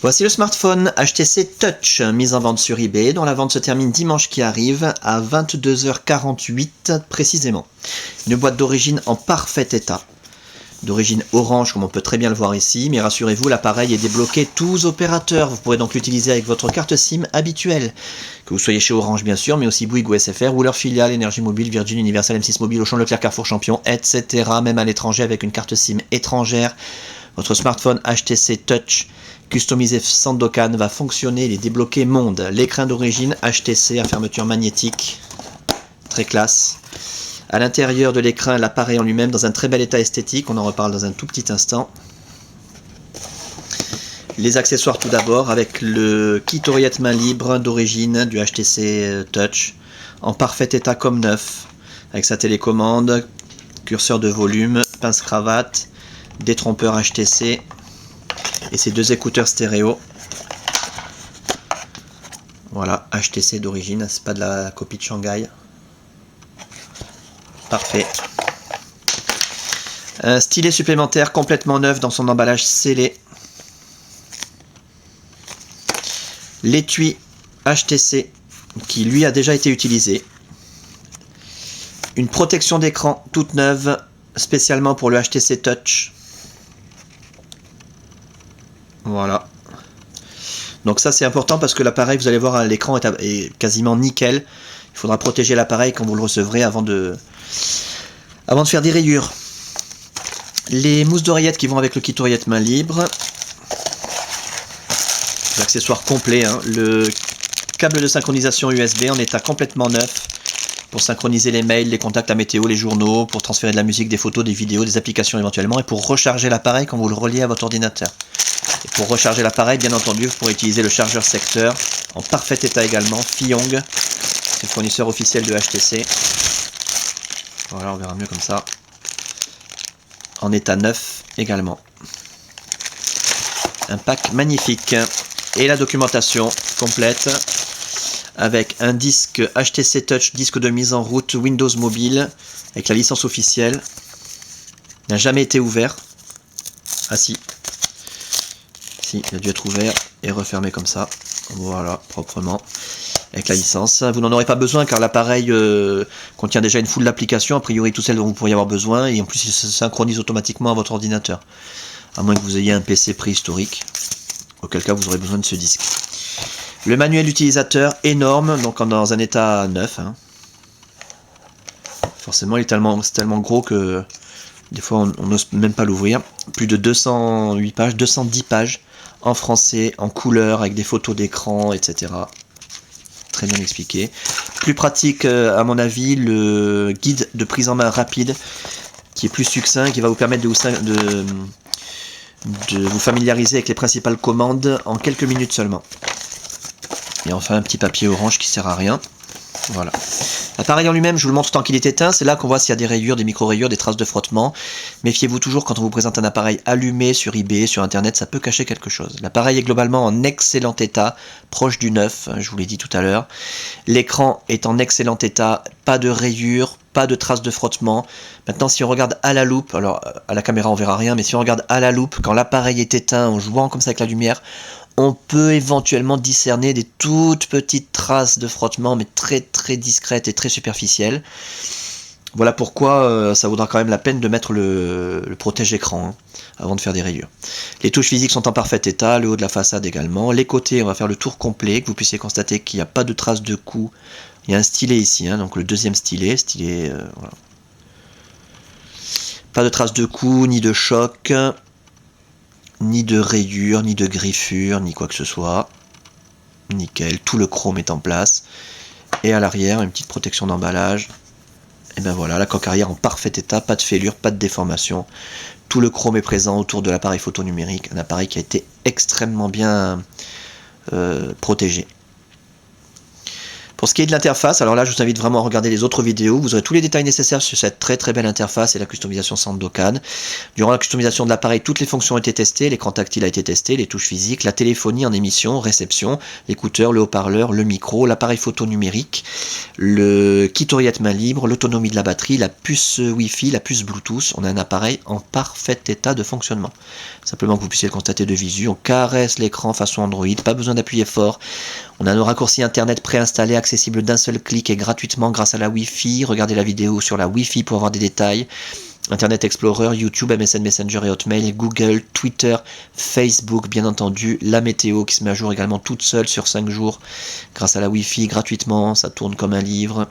Voici le smartphone HTC Touch, mis en vente sur eBay, dont la vente se termine dimanche qui arrive à 22h48 précisément. Une boîte d'origine en parfait état. D'origine orange, comme on peut très bien le voir ici, mais rassurez-vous, l'appareil est débloqué tous opérateurs. Vous pourrez donc l'utiliser avec votre carte SIM habituelle, que vous soyez chez Orange bien sûr, mais aussi Bouygues ou SFR, ou leur filiale, Énergie Mobile, Virgin, Universal, M6 Mobile, Auchan, Leclerc, Carrefour, Champion, etc. Même à l'étranger avec une carte SIM étrangère. Votre smartphone HTC Touch, customisé Sandokan, va fonctionner, il est débloqué monde. L'écran d'origine HTC à fermeture magnétique, très classe. À l'intérieur de l'écran, l'appareil en lui-même dans un très bel état esthétique, on en reparle dans un tout petit instant. Les accessoires tout d'abord, avec le kit oreillette main libre d'origine du HTC Touch, en parfait état comme neuf, avec sa télécommande, curseur de volume, pince-cravate, détrompeur HTC et ses deux écouteurs stéréo. Voilà, HTC d'origine, c'est pas de la copie de Shanghai. Parfait. Un stylet supplémentaire complètement neuf dans son emballage scellé. L'étui HTC qui lui a déjà été utilisé. Une protection d'écran toute neuve spécialement pour le HTC Touch. Voilà. Donc ça c'est important parce que l'appareil, vous allez voir, l'écran est quasiment nickel. Il faudra protéger l'appareil quand vous le recevrez avant de faire des rayures. Les mousses d'oreillette qui vont avec le kit oreillette main libre. L'accessoire complet, hein. Le câble de synchronisation USB en état complètement neuf pour synchroniser les mails, les contacts, la météo, les journaux, pour transférer de la musique, des photos, des vidéos, des applications éventuellement, et pour recharger l'appareil quand vous le reliez à votre ordinateur. Et pour recharger l'appareil, bien entendu, vous pourrez utiliser le chargeur secteur en parfait état également, Fiyong. C'est le fournisseur officiel de HTC. Voilà, on verra mieux comme ça. En état neuf également. Un pack magnifique. Et la documentation complète avec un disque HTC Touch, disque de mise en route Windows Mobile, avec la licence officielle. Il n'a jamais été ouvert. Ah si. Si, il a dû être ouvert et refermé comme ça. Voilà, proprement. Avec la licence. Vous n'en aurez pas besoin car l'appareil contient déjà une foule d'applications, a priori toutes celles dont vous pourriez avoir besoin, et en plus il se synchronise automatiquement à votre ordinateur. À moins que vous ayez un PC préhistorique, auquel cas vous aurez besoin de ce disque. Le manuel utilisateur énorme, donc dans un état neuf. Hein. Forcément, c'est tellement gros que des fois on n'ose même pas l'ouvrir. Plus de 208 pages, 210 pages en français, en couleur, avec des photos d'écran, etc. Très bien expliqué. Plus pratique, à mon avis, le guide de prise en main rapide, qui est plus succinct, qui va vous permettre de vous familiariser avec les principales commandes en quelques minutes seulement. Et enfin un petit papier orange qui sert à rien. Voilà. L'appareil en lui-même, je vous le montre tant qu'il est éteint. C'est là qu'on voit s'il y a des rayures, des micro-rayures, des traces de frottement. Méfiez-vous toujours quand on vous présente un appareil allumé sur eBay, sur internet, ça peut cacher quelque chose. L'appareil est globalement en excellent état, proche du neuf, je vous l'ai dit tout à l'heure. L'écran est en excellent état, pas de rayures, pas de traces de frottement. Maintenant, si on regarde à la loupe, alors à la caméra on verra rien, mais si on regarde à la loupe, quand l'appareil est éteint, en jouant comme ça avec la lumière, on peut éventuellement discerner des toutes petites traces de frottement, mais très très discrètes et très superficielles. Voilà pourquoi ça vaudra quand même la peine de mettre le protège-écran hein, avant de faire des rayures. Les touches physiques sont en parfait état, le haut de la façade également. Les côtés, on va faire le tour complet, que vous puissiez constater qu'il n'y a pas de traces de coups. Il y a un stylet ici, hein, donc le deuxième stylet, voilà. Pas de traces de coups, ni de choc, ni de rayures, ni de griffures, ni quoi que ce soit. Nickel, tout le chrome est en place. Et à l'arrière, une petite protection d'emballage. Et ben voilà, la coque arrière en parfait état, pas de fêlure, pas de déformation. Tout le chrome est présent autour de l'appareil photo numérique, un appareil qui a été extrêmement bien protégé. Pour ce qui est de l'interface, alors là je vous invite vraiment à regarder les autres vidéos, vous aurez tous les détails nécessaires sur cette très très belle interface et la customisation Sandokan. Durant la customisation de l'appareil, toutes les fonctions ont été testées, l'écran tactile a été testé, les touches physiques, la téléphonie en émission, réception, l'écouteur, le haut-parleur, le micro, l'appareil photo numérique, le kit oreillette main libre, l'autonomie de la batterie, la puce Wi-Fi, la puce Bluetooth. On a un appareil en parfait état de fonctionnement. Simplement que vous puissiez le constater de visu, on caresse l'écran façon Android, pas besoin d'appuyer fort. On a nos raccourcis internet préinstallés, accessibles d'un seul clic et gratuitement grâce à la Wi-Fi. Regardez la vidéo sur la Wi-Fi pour avoir des détails. Internet Explorer, YouTube, MSN Messenger et Hotmail, Google, Twitter, Facebook, bien entendu, la météo qui se met à jour également toute seule sur 5 jours grâce à la Wi-Fi gratuitement, ça tourne comme un livre.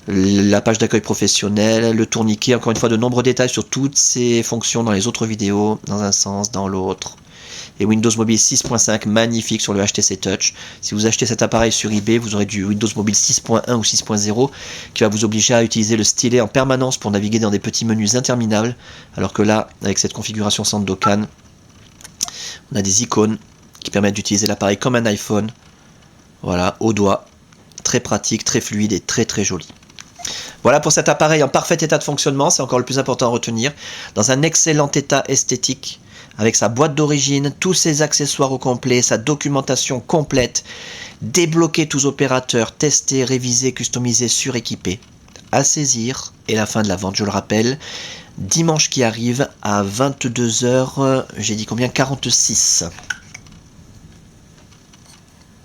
La page d'accueil professionnel, le tourniquet, encore une fois de nombreux détails sur toutes ces fonctions dans les autres vidéos, dans un sens, dans l'autre. Et Windows Mobile 6.5 magnifique sur le HTC Touch. Si vous achetez cet appareil sur eBay, vous aurez du Windows Mobile 6.1 ou 6.0 qui va vous obliger à utiliser le stylet en permanence pour naviguer dans des petits menus interminables. Alors que là, avec cette configuration Sandokan, on a des icônes qui permettent d'utiliser l'appareil comme un iPhone. Voilà, au doigt. Très pratique, très fluide et très très joli. Voilà pour cet appareil en parfait état de fonctionnement, c'est encore le plus important à retenir. Dans un excellent état esthétique, avec sa boîte d'origine, tous ses accessoires au complet, sa documentation complète, débloquer tous opérateurs, tester, réviser, customiser, suréquiper. À saisir, et la fin de la vente, je le rappelle, dimanche qui arrive à 22 h, j'ai dit combien, 46.